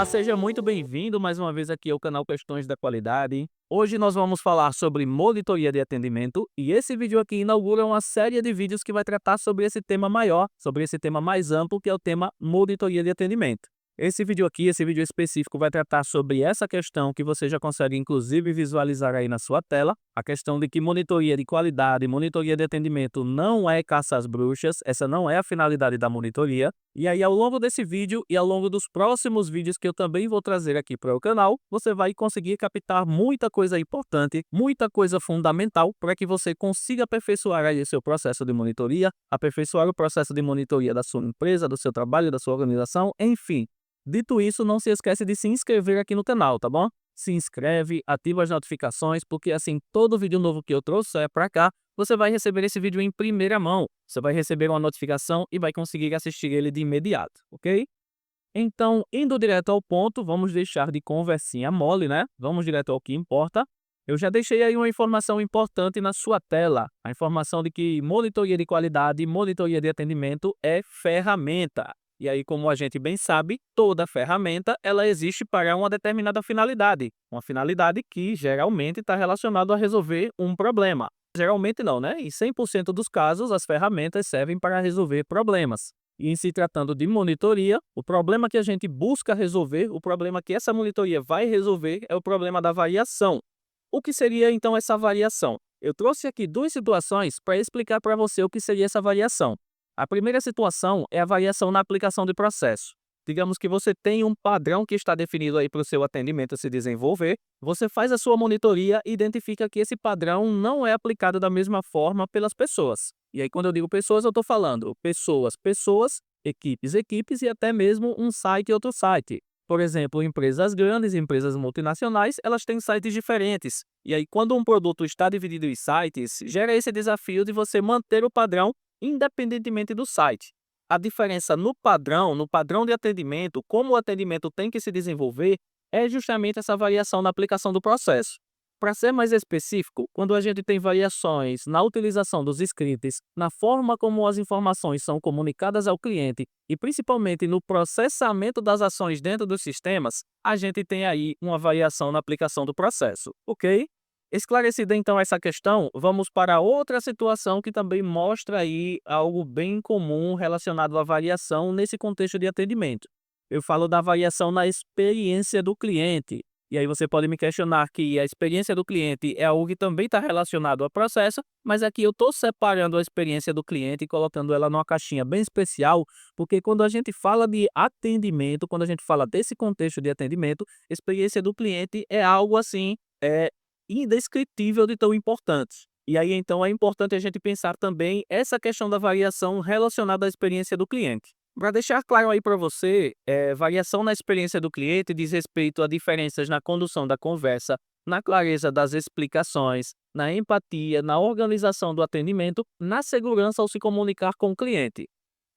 seja muito bem-vindo mais uma vez aqui ao canal Questões da Qualidade. Hoje nós vamos falar sobre monitoria de atendimento e esse vídeo aqui inaugura uma série de vídeos que vai tratar sobre esse tema maior, sobre esse tema mais amplo, que é o tema monitoria de atendimento. Esse vídeo aqui, esse vídeo específico, vai tratar sobre essa questão que você já consegue inclusive visualizar aí na sua tela, a questão de que monitoria de qualidade, monitoria de atendimento não é caça às bruxas, essa não é a finalidade da monitoria. E aí, ao longo desse vídeo e ao longo dos próximos vídeos que eu também vou trazer aqui para o canal, você vai conseguir captar muita coisa importante, muita coisa fundamental para que você consiga aperfeiçoar aí o seu processo de monitoria, aperfeiçoar o processo de monitoria da sua empresa, do seu trabalho, da sua organização, enfim. Dito isso, não se esquece de se inscrever aqui no canal, tá bom? Se inscreve, ativa as notificações, porque assim, todo vídeo novo que eu trouxer para cá, você vai receber esse vídeo em primeira mão. Você vai receber uma notificação e vai conseguir assistir ele de imediato, ok? Então, indo direto ao ponto, vamos deixar de conversinha mole, né? Vamos direto ao que importa. Eu já deixei aí uma informação importante na sua tela, a informação de que monitoria de qualidade, monitoria de atendimento é ferramenta. E aí, como a gente bem sabe, toda ferramenta ela existe para uma determinada finalidade. Uma finalidade que geralmente está relacionada a resolver um problema. Geralmente não, né? Em 100% dos casos, as ferramentas servem para resolver problemas. E em se tratando de monitoria, o problema que a gente busca resolver, o problema que essa monitoria vai resolver é o problema da variação. O que seria então essa variação? Eu trouxe aqui duas situações para explicar para você o que seria essa variação. A primeira situação é a variação na aplicação de processo. Digamos que você tem um padrão que está definido aí para o seu atendimento se desenvolver, você faz a sua monitoria e identifica que esse padrão não é aplicado da mesma forma pelas pessoas. E aí, quando eu digo pessoas, eu estou falando pessoas, equipes e até mesmo um site e outro site. Por exemplo, empresas grandes, empresas multinacionais, elas têm sites diferentes. E aí, quando um produto está dividido em sites, gera esse desafio de você manter o padrão independentemente do site. A diferença no padrão de atendimento, como o atendimento tem que se desenvolver, é justamente essa variação na aplicação do processo. Para ser mais específico, quando a gente tem variações na utilização dos scripts, na forma como as informações são comunicadas ao cliente e principalmente no processamento das ações dentro dos sistemas, a gente tem aí uma variação na aplicação do processo, ok? Esclarecida então essa questão, vamos para outra situação que também mostra aí algo bem comum relacionado à variação nesse contexto de atendimento. Eu falo da variação na experiência do cliente. E aí você pode me questionar que a experiência do cliente é algo que também está relacionado ao processo, mas aqui eu estou separando a experiência do cliente e colocando ela numa caixinha bem especial, porque quando a gente fala de atendimento, quando a gente fala desse contexto de atendimento, experiência do cliente é algo assim, indescritível de tão importante. E aí, então, é importante a gente pensar também essa questão da variação relacionada à experiência do cliente. Para deixar claro aí para você, variação na experiência do cliente diz respeito a diferenças na condução da conversa, na clareza das explicações, na empatia, na organização do atendimento, na segurança ao se comunicar com o cliente.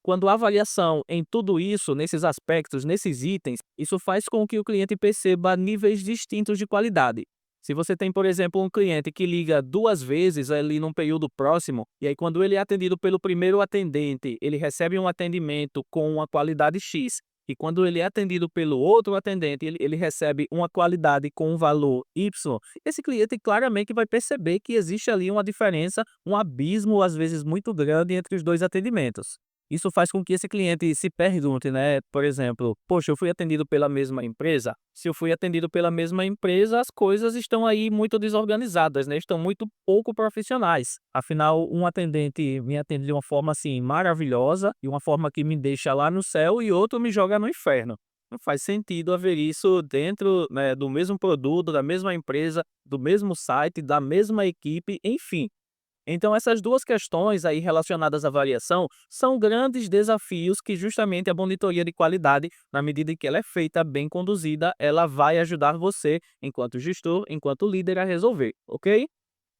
Quando há variação em tudo isso, nesses aspectos, nesses itens, isso faz com que o cliente perceba níveis distintos de qualidade. Se você tem, por exemplo, um cliente que liga 2 vezes ali num período próximo, e aí quando ele é atendido pelo primeiro atendente, ele recebe um atendimento com uma qualidade X, e quando ele é atendido pelo outro atendente, ele recebe uma qualidade com um valor Y, esse cliente claramente vai perceber que existe ali uma diferença, um abismo às vezes muito grande entre os dois atendimentos. Isso faz com que esse cliente se pergunte, né? Por exemplo, poxa, eu fui atendido pela mesma empresa? Se eu fui atendido pela mesma empresa, as coisas estão aí muito desorganizadas, né? Estão muito pouco profissionais. Afinal, um atendente me atende de uma forma assim maravilhosa, e uma forma que me deixa lá no céu, e outro me joga no inferno. Não faz sentido haver isso dentro, né, do mesmo produto, da mesma empresa, do mesmo site, da mesma equipe, enfim. Então, essas duas questões aí relacionadas à variação são grandes desafios que justamente a monitoria de qualidade, na medida em que ela é feita bem conduzida, ela vai ajudar você, enquanto gestor, enquanto líder, a resolver, ok?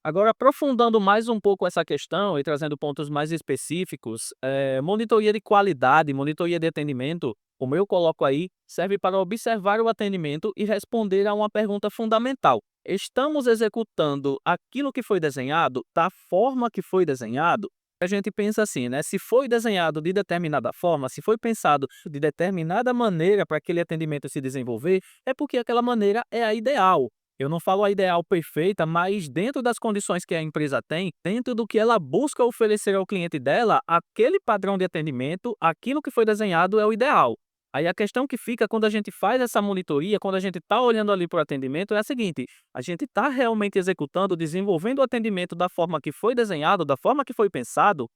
Agora, aprofundando mais um pouco essa questão e trazendo pontos mais específicos, monitoria de qualidade, monitoria de atendimento, como eu coloco aí, serve para observar o atendimento e responder a uma pergunta fundamental. Estamos executando aquilo que foi desenhado da forma que foi desenhado? A gente pensa assim, né? Se foi desenhado de determinada forma, se foi pensado de determinada maneira para aquele atendimento se desenvolver, é porque aquela maneira é a ideal. Eu não falo a ideal perfeita, mas dentro das condições que a empresa tem, dentro do que ela busca oferecer ao cliente dela, aquele padrão de atendimento, aquilo que foi desenhado é o ideal. Aí a questão que fica quando a gente faz essa monitoria, quando a gente está olhando ali para o atendimento, é a seguinte: a gente está realmente executando, desenvolvendo o atendimento da forma que foi desenhado, da forma que foi pensado?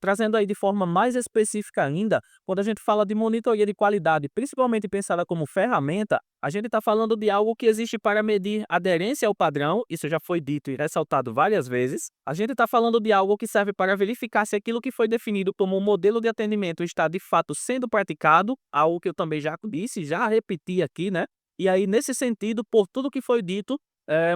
Trazendo aí de forma mais específica ainda, quando a gente fala de monitoria de qualidade, principalmente pensada como ferramenta, a gente está falando de algo que existe para medir aderência ao padrão, isso já foi dito e ressaltado várias vezes. A gente está falando de algo que serve para verificar se aquilo que foi definido como um modelo de atendimento está de fato sendo praticado, algo que eu também já disse, já repeti aqui, né? E aí, nesse sentido, por tudo que foi dito,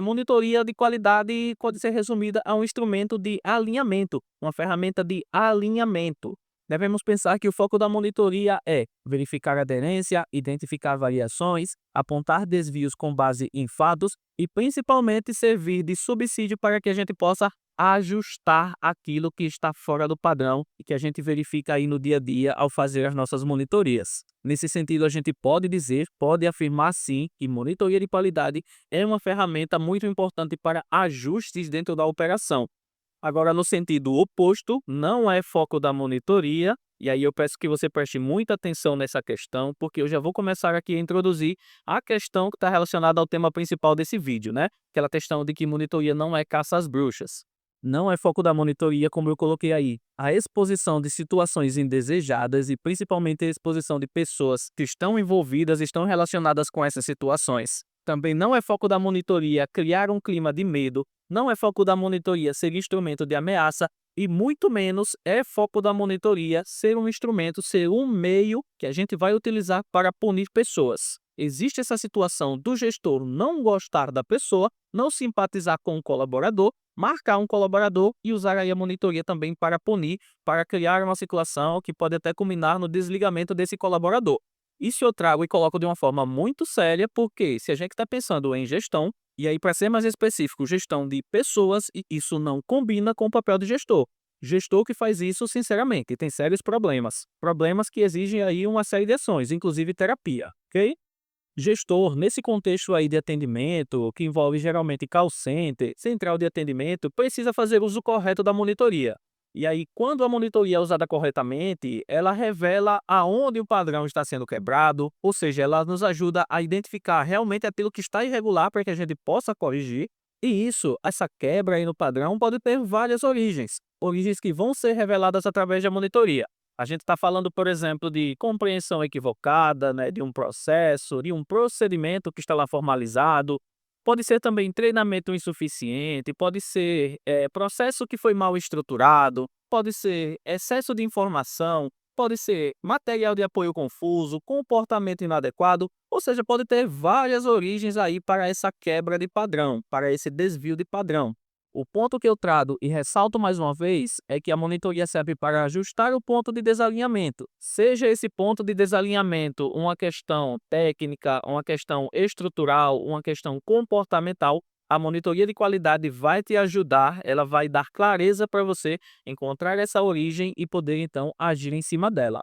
monitoria de qualidade pode ser resumida a um instrumento de alinhamento, uma ferramenta de alinhamento. Devemos pensar que o foco da monitoria é verificar aderência, identificar variações, apontar desvios com base em fatos e, principalmente, servir de subsídio para que a gente possa ajustar aquilo que está fora do padrão e que a gente verifica aí no dia a dia ao fazer as nossas monitorias. Nesse sentido, a gente pode dizer, pode afirmar sim, que monitoria de qualidade é uma ferramenta muito importante para ajustes dentro da operação. Agora, no sentido oposto, não é foco da monitoria, e aí eu peço que você preste muita atenção nessa questão, porque eu já vou começar aqui a introduzir a questão que está relacionada ao tema principal desse vídeo, né? Aquela questão de que monitoria não é caça às bruxas. Não é foco da monitoria, como eu coloquei aí, a exposição de situações indesejadas e principalmente a exposição de pessoas que estão envolvidas, estão relacionadas com essas situações. Também não é foco da monitoria criar um clima de medo, não é foco da monitoria ser instrumento de ameaça e muito menos é foco da monitoria ser um instrumento, ser um meio que a gente vai utilizar para punir pessoas. Existe essa situação do gestor não gostar da pessoa, não simpatizar com o colaborador, marcar um colaborador e usar aí a monitoria também para punir, para criar uma situação que pode até culminar no desligamento desse colaborador. Isso eu trago e coloco de uma forma muito séria, porque se a gente está pensando em gestão, e aí para ser mais específico, gestão de pessoas, e isso não combina com o papel de gestor. Gestor que faz isso, sinceramente, tem sérios problemas. Problemas que exigem aí uma série de ações, inclusive terapia, ok? Gestor, nesse contexto aí de atendimento, que envolve geralmente call center, central de atendimento, precisa fazer uso correto da monitoria. E aí, quando a monitoria é usada corretamente, ela revela aonde o padrão está sendo quebrado, ou seja, ela nos ajuda a identificar realmente aquilo que está irregular para que a gente possa corrigir. E isso, essa quebra aí no padrão, pode ter várias origens. Origens que vão ser reveladas através da monitoria. A gente está falando, por exemplo, de compreensão equivocada, né, de um processo, de um procedimento que está lá formalizado. Pode ser também treinamento insuficiente, pode ser processo que foi mal estruturado, pode ser excesso de informação, pode ser material de apoio confuso, comportamento inadequado, ou seja, pode ter várias origens aí para essa quebra de padrão, para esse desvio de padrão. O ponto que eu trago e ressalto mais uma vez é que a monitoria serve para ajustar o ponto de desalinhamento. Seja esse ponto de desalinhamento uma questão técnica, uma questão estrutural, uma questão comportamental, a monitoria de qualidade vai te ajudar, ela vai dar clareza para você encontrar essa origem e poder então agir em cima dela.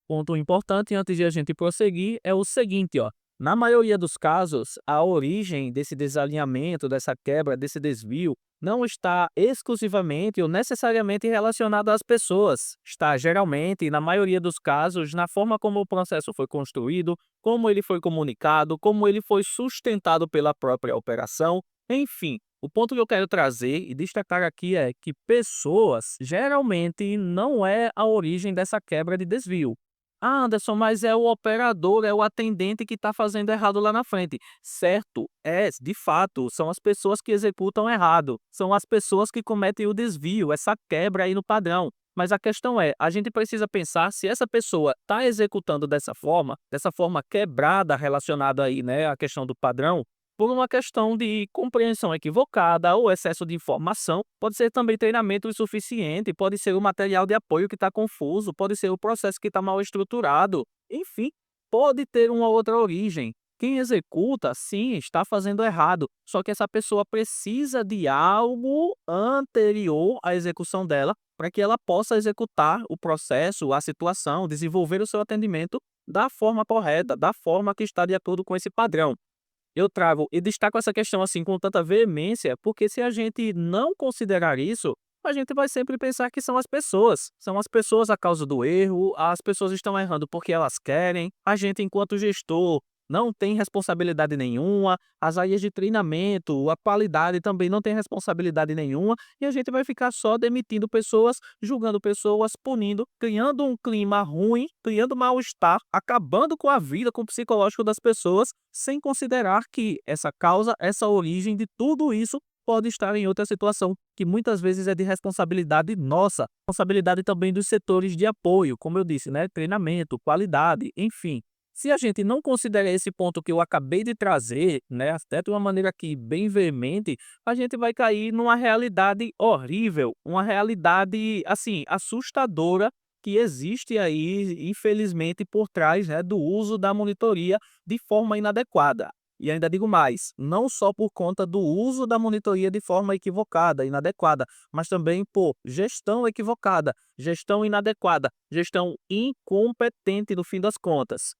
Ponto importante antes de a gente prosseguir é o seguinte, ó. Na maioria dos casos, a origem desse desalinhamento, dessa quebra, desse desvio, não está exclusivamente ou necessariamente relacionada às pessoas. Está geralmente, na maioria dos casos, na forma como o processo foi construído, como ele foi comunicado, como ele foi sustentado pela própria operação, enfim. O ponto que eu quero trazer e destacar aqui é que pessoas geralmente não é a origem dessa quebra de desvio. Ah, Anderson, mas é o operador, é o atendente que está fazendo errado lá na frente. Certo, de fato, são as pessoas que executam errado, são as pessoas que cometem o desvio, essa quebra aí no padrão. Mas a questão é, a gente precisa pensar se essa pessoa está executando dessa forma quebrada relacionada aí, né, à questão do padrão, por uma questão de compreensão equivocada ou excesso de informação, pode ser também treinamento insuficiente, pode ser o material de apoio que está confuso, pode ser o processo que está mal estruturado, enfim, pode ter uma outra origem Quem executa, sim, está fazendo errado, só que essa pessoa precisa de algo anterior à execução dela para que ela possa executar o processo, a situação, desenvolver o seu atendimento da forma correta, da forma que está de acordo com esse padrão. Eu trago e destaco essa questão assim com tanta veemência, porque se a gente não considerar isso, a gente vai sempre pensar que são as pessoas a causa do erro, as pessoas estão errando porque elas querem, a gente enquanto gestor não tem responsabilidade nenhuma, as áreas de treinamento, a qualidade também não tem responsabilidade nenhuma, e a gente vai ficar só demitindo pessoas, julgando pessoas, punindo, criando um clima ruim, criando mal-estar, acabando com a vida, com o psicológico das pessoas, sem considerar que essa causa, essa origem de tudo isso pode estar em outra situação, que muitas vezes é de responsabilidade nossa, responsabilidade também dos setores de apoio, como eu disse, né? Treinamento, qualidade, enfim. Se a gente não considera esse ponto que eu acabei de trazer, né, até de uma maneira aqui bem veemente, a gente vai cair numa realidade horrível, uma realidade, assim, assustadora que existe aí, infelizmente, por trás, né, do uso da monitoria de forma inadequada. E ainda digo mais, não só por conta do uso da monitoria de forma equivocada, inadequada, mas também por gestão equivocada, gestão inadequada, gestão incompetente no fim das contas.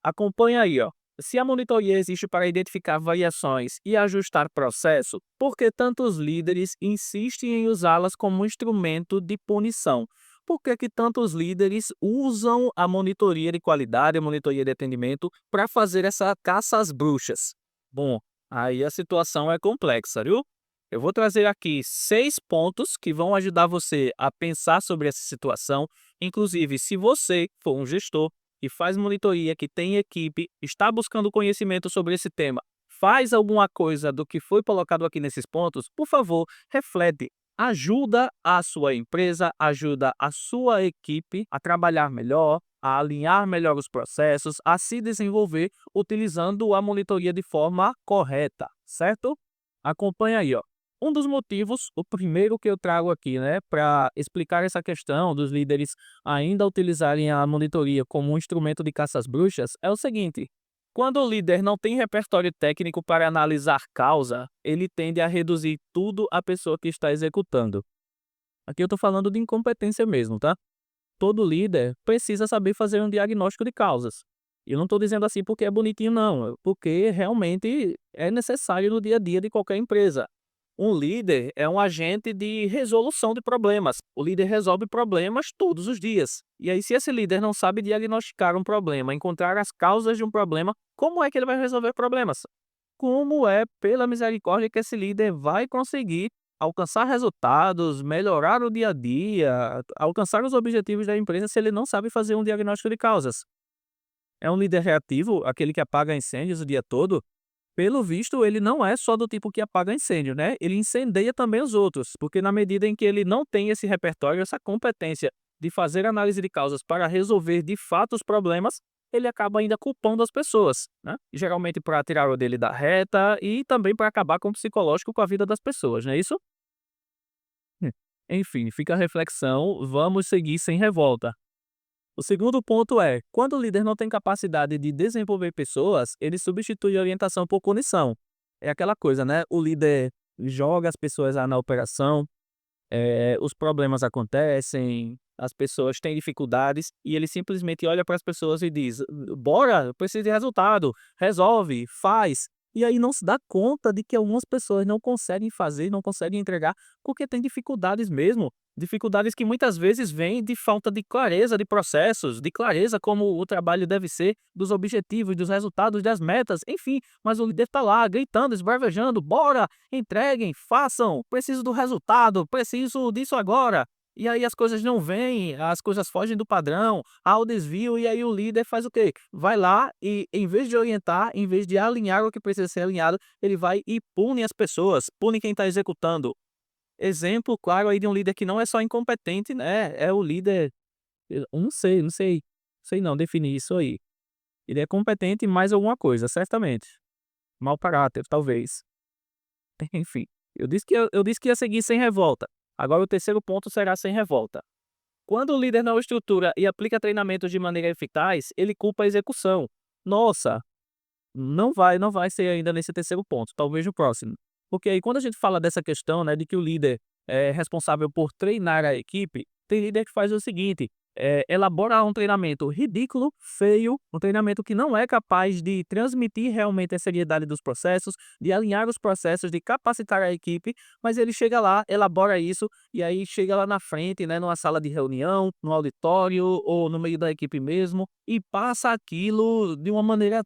Acompanha aí, ó. Se a monitoria existe para identificar variações e ajustar processo, por que tantos líderes insistem em usá-las como instrumento de punição? Por que que tantos líderes usam a monitoria de qualidade, a monitoria de atendimento, para fazer essa caça às bruxas? Bom, aí a situação é complexa, viu? Eu vou trazer aqui 6 pontos que vão ajudar você a pensar sobre essa situação. Inclusive, se você for um gestor que faz monitoria, que tem equipe, está buscando conhecimento sobre esse tema, faz alguma coisa do que foi colocado aqui nesses pontos, por favor, reflete. Ajuda a sua empresa, ajuda a sua equipe a trabalhar melhor, a alinhar melhor os processos, a se desenvolver utilizando a monitoria de forma correta, certo? Acompanha aí, ó. Um dos motivos, o primeiro que eu trago aqui, né, para explicar essa questão dos líderes ainda utilizarem a monitoria como um instrumento de caça às bruxas, é o seguinte: quando o líder não tem repertório técnico para analisar causa, ele tende a reduzir tudo à pessoa que está executando. Aqui eu estou falando de incompetência mesmo, tá? Todo líder precisa saber fazer um diagnóstico de causas. E eu não estou dizendo assim porque é bonitinho, não, porque realmente é necessário no dia a dia de qualquer empresa. Um líder é um agente de resolução de problemas. O líder resolve problemas todos os dias. E aí, se esse líder não sabe diagnosticar um problema, encontrar as causas de um problema, como é que ele vai resolver problemas? Como é, pela misericórdia, que esse líder vai conseguir alcançar resultados, melhorar o dia a dia, alcançar os objetivos da empresa se ele não sabe fazer um diagnóstico de causas? É um líder reativo, aquele que apaga incêndios o dia todo? Pelo visto, ele não é só do tipo que apaga incêndio, né? Ele incendeia também os outros, porque na medida em que ele não tem esse repertório, essa competência de fazer análise de causas para resolver de fato os problemas, ele acaba ainda culpando as pessoas, né? Geralmente para tirar o dele da reta e também para acabar com o psicológico, com a vida das pessoas, não é isso? Hum. Enfim, fica a reflexão, vamos seguir sem revolta. O segundo ponto é, quando o líder não tem capacidade de desenvolver pessoas, ele substitui a orientação por punição. É aquela coisa, né? O líder joga as pessoas lá na operação, os problemas acontecem, as pessoas têm dificuldades e ele simplesmente olha para as pessoas e diz: bora, eu preciso de resultado, resolve, faz. E aí não se dá conta de que algumas pessoas não conseguem fazer, não conseguem entregar, porque tem dificuldades mesmo. Dificuldades que muitas vezes vêm de falta de clareza de processos, de clareza como o trabalho deve ser, dos objetivos, dos resultados, das metas, enfim. Mas o líder está lá gritando, esbravejando: bora, entreguem, façam, preciso do resultado, preciso disso agora. E aí as coisas não vêm, as coisas fogem do padrão, há o desvio, e aí o líder faz o quê? Vai lá e, em vez de orientar, em vez de alinhar o que precisa ser alinhado, ele vai e pune as pessoas, pune quem está executando. Exemplo claro aí de um líder que não é só incompetente, né? É o líder. Eu não sei não definir isso aí. Ele é competente em mais alguma coisa, certamente. Mau caráter, talvez. Enfim, eu disse que ia seguir sem revolta. Agora o terceiro ponto será sem revolta. Quando o líder não estrutura e aplica treinamentos de maneira eficaz, ele culpa a execução. Nossa, não vai ser ainda nesse terceiro ponto, talvez no próximo. Porque aí quando a gente fala dessa questão, né, de que o líder é responsável por treinar a equipe, tem líder que faz o seguinte, elabora um treinamento ridículo, feio, um treinamento que não é capaz de transmitir realmente a seriedade dos processos, de alinhar os processos, de capacitar a equipe, mas ele chega lá, elabora isso, e aí chega lá na frente, né, numa sala de reunião, no auditório ou no meio da equipe mesmo, e passa aquilo de uma maneira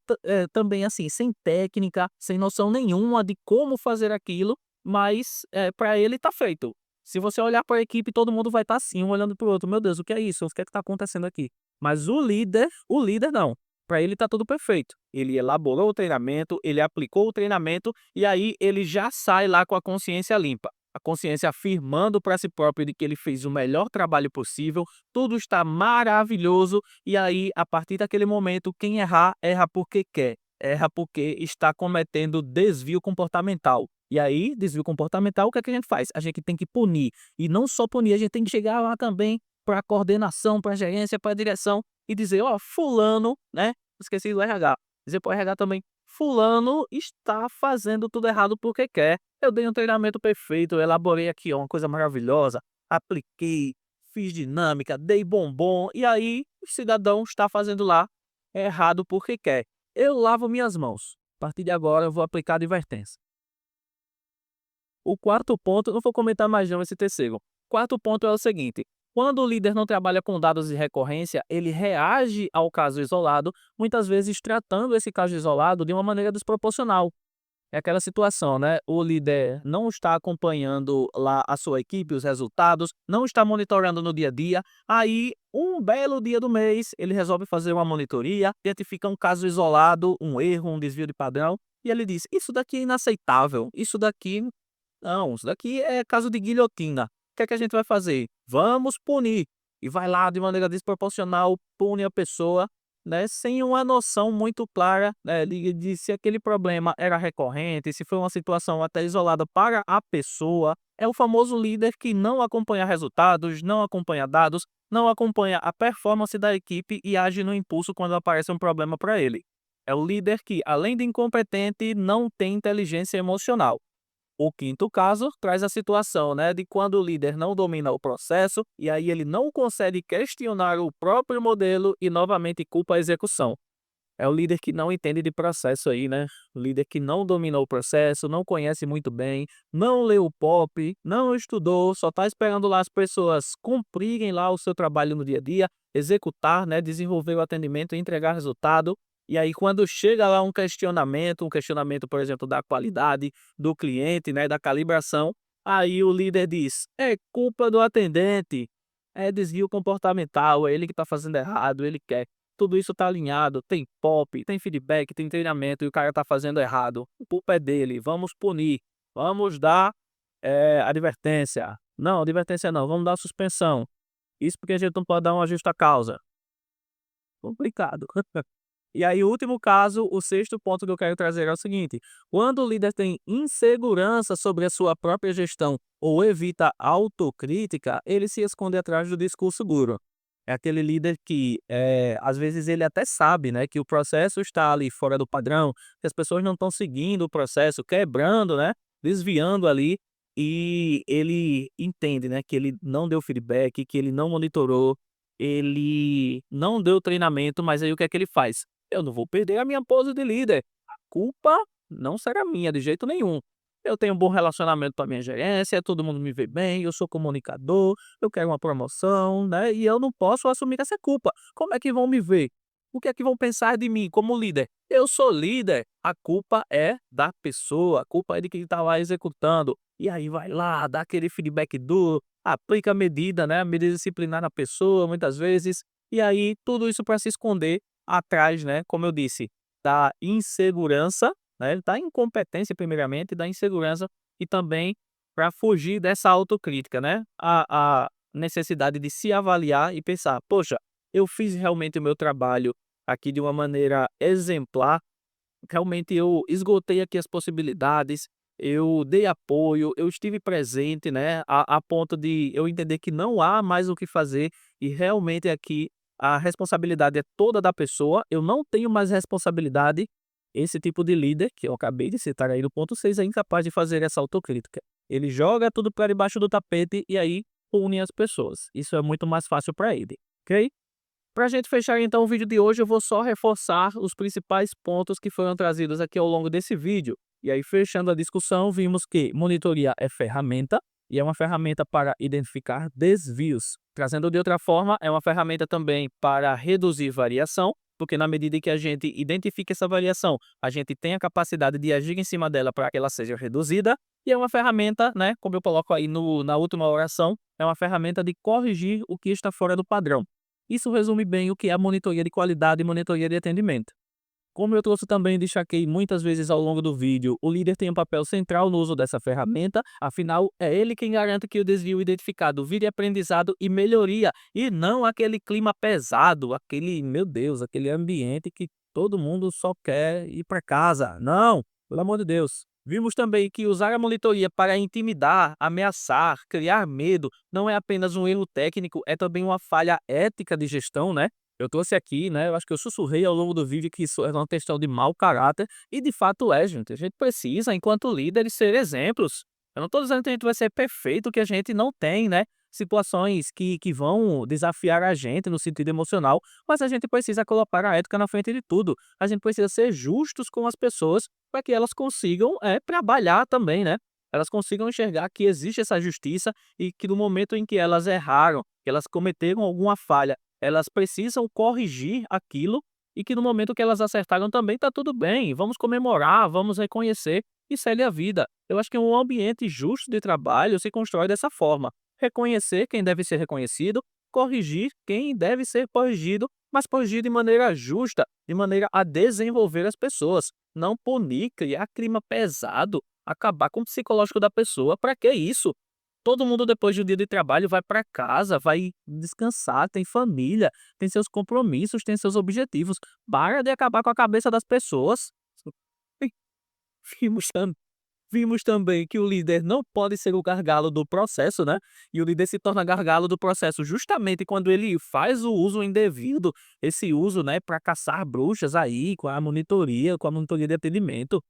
também assim, sem técnica, sem noção nenhuma de como fazer aquilo, mas para ele tá feito. Se você olhar para a equipe, todo mundo vai estar assim, um olhando para o outro: "Meu Deus, o que é isso? O que é que está acontecendo aqui?". Mas o líder não, para ele está tudo perfeito. Ele elaborou o treinamento, ele aplicou o treinamento, e aí ele já sai lá com a consciência limpa. A consciência afirmando para si próprio de que ele fez o melhor trabalho possível, tudo está maravilhoso, e aí, a partir daquele momento, quem errar, erra porque quer, erra porque está cometendo desvio comportamental. E aí, desvio comportamental, o que é que a gente faz? A gente tem que punir. E não só punir, a gente tem que chegar lá também para a coordenação, para a gerência, para a direção e dizer: ó, fulano, né? Esqueci do RH. Dizer para o RH também: fulano está fazendo tudo errado porque quer. Eu dei um treinamento perfeito, eu elaborei aqui ó, uma coisa maravilhosa, apliquei, fiz dinâmica, dei bombom, e aí o cidadão está fazendo lá errado porque quer. Eu lavo minhas mãos. A partir de agora eu vou aplicar advertência. O quarto ponto, não vou comentar mais não esse terceiro. Quarto ponto é o seguinte: quando o líder não trabalha com dados de recorrência, ele reage ao caso isolado, muitas vezes tratando esse caso isolado de uma maneira desproporcional. É aquela situação, né? O líder não está acompanhando lá a sua equipe, os resultados, não está monitorando no dia a dia. Aí, um belo dia do mês, ele resolve fazer uma monitoria, identifica um caso isolado, um erro, um desvio de padrão, e ele diz: Isso daqui é inaceitável, isso daqui não, isso daqui é caso de guilhotina. O que é que a gente vai fazer? Vamos punir. E vai lá de maneira desproporcional, pune a pessoa, né, sem uma noção muito clara, né, de se aquele problema era recorrente, se foi uma situação até isolada para a pessoa. É o famoso líder que não acompanha resultados, não acompanha dados, não acompanha a performance da equipe e age no impulso quando aparece um problema para ele. É o líder que, além de incompetente, não tem inteligência emocional. O quinto caso traz a situação, né, de quando o líder não domina o processo e aí ele não consegue questionar o próprio modelo e novamente culpa a execução. É o líder que não entende de processo aí, né? O líder que não domina o processo, não conhece muito bem, não leu o POP, não estudou, só está esperando lá as pessoas cumprirem lá o seu trabalho no dia a dia, executar, né, desenvolver o atendimento e entregar resultado. E aí quando chega lá um questionamento, por exemplo, da qualidade do cliente, né, da calibração, aí o líder diz: "É culpa do atendente, é desvio comportamental, é ele que está fazendo errado, ele quer". Tudo isso tá alinhado, tem POP, tem feedback, tem treinamento e o cara tá fazendo errado. A culpa é dele, vamos punir, vamos dar, advertência. Não, advertência não, vamos dar suspensão. Isso porque a gente não pode dar uma justa causa. Complicado. E aí o último caso, o sexto ponto que eu quero trazer é o seguinte: quando o líder tem insegurança sobre a sua própria gestão ou evita autocrítica, ele se esconde atrás do discurso duro. É aquele líder que, às vezes ele até sabe, né, que o processo está ali fora do padrão, que as pessoas não estão seguindo o processo, quebrando, né, desviando ali, e ele entende, né, que ele não deu feedback, que ele não monitorou, ele não deu treinamento, mas aí o que é que ele faz? Eu não vou perder a minha pose de líder. A culpa não será minha de jeito nenhum. Eu tenho um bom relacionamento com a minha gerência, todo mundo me vê bem, eu sou comunicador, eu quero uma promoção, né? E eu não posso assumir essa culpa. Como é que vão me ver? O que é que vão pensar de mim como líder? Eu sou líder, a culpa é da pessoa, a culpa é de quem está lá executando. E aí vai lá, dá aquele feedback duro, aplica a medida, né? A medida disciplinar na pessoa, muitas vezes. E aí, tudo isso para se esconder atrás, né, como eu disse, da insegurança, né, da incompetência primeiramente, da insegurança e também para fugir dessa autocrítica, né, a necessidade de se avaliar e pensar: "Poxa, eu fiz realmente o meu trabalho aqui de uma maneira exemplar, realmente eu esgotei aqui as possibilidades, eu dei apoio, eu estive presente, né, a ponto de eu entender que não há mais o que fazer e realmente aqui a responsabilidade é toda da pessoa, eu não tenho mais responsabilidade Esse tipo de líder, que eu acabei de citar aí no ponto 6, é incapaz de fazer essa autocrítica. Ele joga tudo para debaixo do tapete e aí pune as pessoas. Isso é muito mais fácil para ele, ok? Para a gente fechar então o vídeo de hoje, eu vou só reforçar os principais pontos que foram trazidos aqui ao longo desse vídeo. E aí, fechando a discussão, vimos que monitoria é ferramenta e é uma ferramenta para identificar desvios. Trazendo de outra forma, é uma ferramenta também para reduzir variação, porque na medida em que a gente identifica essa variação, a gente tem a capacidade de agir em cima dela para que ela seja reduzida. E é uma ferramenta, né, como eu coloco aí na última oração, é uma ferramenta de corrigir o que está fora do padrão. Isso resume bem o que é a monitoria de qualidade e monitoria de atendimento. Como eu trouxe também e destaquei muitas vezes ao longo do vídeo, o líder tem um papel central no uso dessa ferramenta, afinal, é ele quem garante que o desvio identificado vire aprendizado e melhoria, e não aquele clima pesado, aquele, meu Deus, aquele ambiente que todo mundo só quer ir para casa. Não, pelo amor de Deus. Vimos também que usar a monitoria para intimidar, ameaçar, criar medo não é apenas um erro técnico, é também uma falha ética de gestão, né? Eu trouxe aqui, né, eu acho que eu sussurrei ao longo do vídeo que isso é uma questão de mau caráter, e de fato é, gente. A gente precisa, enquanto líderes, ser exemplos. Eu não estou dizendo que a gente vai ser perfeito, que a gente não tem, né, situações que vão desafiar a gente no sentido emocional, mas a gente precisa colocar a ética na frente de tudo. A gente precisa ser justos com as pessoas para que elas consigam trabalhar também, né? Elas consigam enxergar que existe essa justiça e que no momento em que elas erraram, que elas cometeram alguma falha, elas precisam corrigir aquilo e que no momento que elas acertaram também está tudo bem. Vamos comemorar, vamos reconhecer e segue a vida. Eu acho que um ambiente justo de trabalho se constrói dessa forma. Reconhecer quem deve ser reconhecido, corrigir quem deve ser corrigido, mas corrigir de maneira justa, de maneira a desenvolver as pessoas. Não punir, criar clima pesado, acabar com o psicológico da pessoa. Para que isso? Todo mundo depois de um dia de trabalho vai para casa, vai descansar, tem família, tem seus compromissos, tem seus objetivos. Para de acabar com a cabeça das pessoas. E Vimos, tam- vimos também que o líder não pode ser o gargalo do processo, né? E o líder se torna gargalo do processo justamente quando ele faz o uso indevido, esse uso, né, para caçar bruxas aí, com a monitoria de atendimento.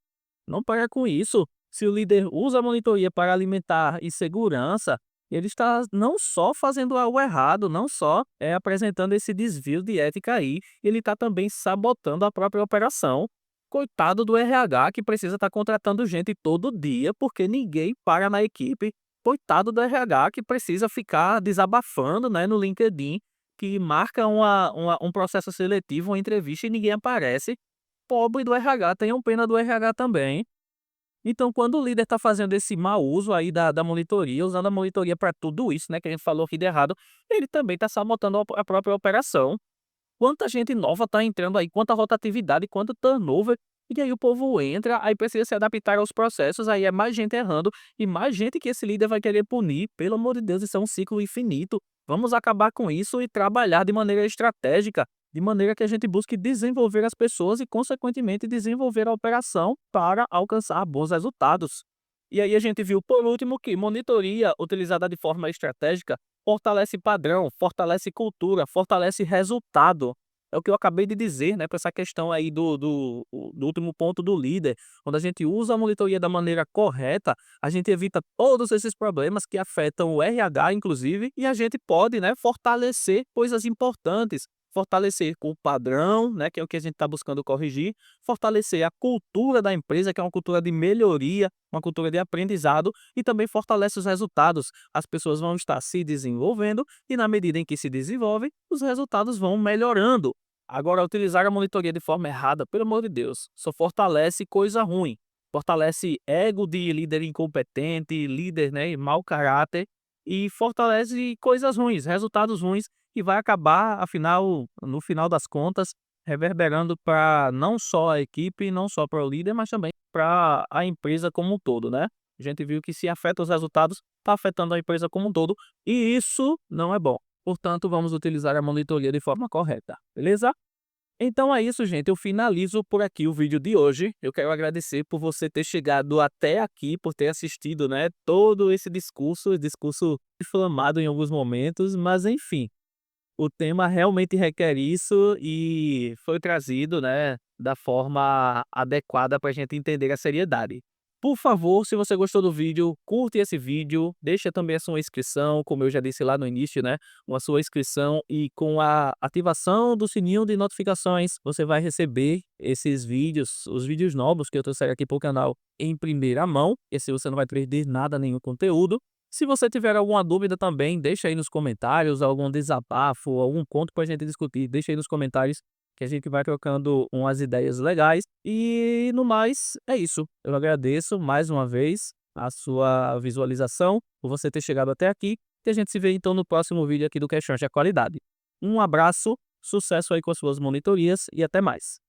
Não para com isso. Se o líder usa a monitoria para alimentar insegurança, ele está não só fazendo algo errado, não só apresentando esse desvio de ética aí, ele está também sabotando a própria operação. Coitado do RH que precisa estar contratando gente todo dia, porque ninguém para na equipe. Coitado do RH que precisa ficar desabafando, né, no LinkedIn, que marca um processo seletivo, uma entrevista e ninguém aparece. Pobre do RH, tenham pena do RH também. Então, quando o líder está fazendo esse mau uso aí da monitoria, usando a monitoria para tudo isso, né, que a gente falou aqui de errado, ele também está sabotando a própria operação. Quanta gente nova está entrando aí, quanta rotatividade, quanto turnover, e aí o povo entra, aí precisa se adaptar aos processos, aí é mais gente errando, e mais gente que esse líder vai querer punir. Pelo amor de Deus, isso é um ciclo infinito. Vamos acabar com isso e trabalhar de maneira estratégica, de maneira que a gente busque desenvolver as pessoas e, consequentemente, desenvolver a operação para alcançar bons resultados. E aí a gente viu, por último, que monitoria utilizada de forma estratégica fortalece padrão, fortalece cultura, fortalece resultado. É o que eu acabei de dizer, né, para essa questão aí do último ponto do líder. Quando a gente usa a monitoria da maneira correta, a gente evita todos esses problemas que afetam o RH, inclusive, e a gente pode, né, fortalecer coisas importantes. Fortalecer com o padrão, né, que é o que a gente está buscando corrigir, fortalecer a cultura da empresa, que é uma cultura de melhoria, uma cultura de aprendizado, e também fortalece os resultados. As pessoas vão estar se desenvolvendo e, na medida em que se desenvolvem, os resultados vão melhorando. Agora, utilizar a monitoria de forma errada, pelo amor de Deus, só fortalece coisa ruim. Fortalece ego de líder incompetente, líder, né, mau caráter, e fortalece coisas ruins, resultados ruins, e vai acabar, afinal, no final das contas, reverberando para não só a equipe, não só para o líder, mas também para a empresa como um todo, né. A gente viu que se afeta os resultados, está afetando a empresa como um todo, e isso não é bom. Portanto, vamos utilizar a monitoria de forma correta, beleza? Então é isso, gente. Eu finalizo por aqui o vídeo de hoje. Eu quero agradecer por você ter chegado até aqui, por ter assistido, né, todo esse discurso inflamado em alguns momentos, mas enfim, o tema realmente requer isso e foi trazido, né, da forma adequada para a gente entender a seriedade. Por favor, se você gostou do vídeo, curte esse vídeo, deixa também a sua inscrição, como eu já disse lá no início, né, uma sua inscrição e com a ativação do sininho de notificações, você vai receber esses vídeos, os vídeos novos que eu trouxer aqui para o canal em primeira mão, e assim você não vai perder nada, nenhum conteúdo. Se você tiver alguma dúvida também, deixa aí nos comentários, algum desabafo, algum ponto para a gente discutir, deixa aí nos comentários que a gente vai trocando umas ideias legais. E no mais, é isso. Eu agradeço mais uma vez a sua visualização, por você ter chegado até aqui, e a gente se vê então no próximo vídeo aqui do Questões de Qualidade. Um abraço, sucesso aí com as suas monitorias e até mais.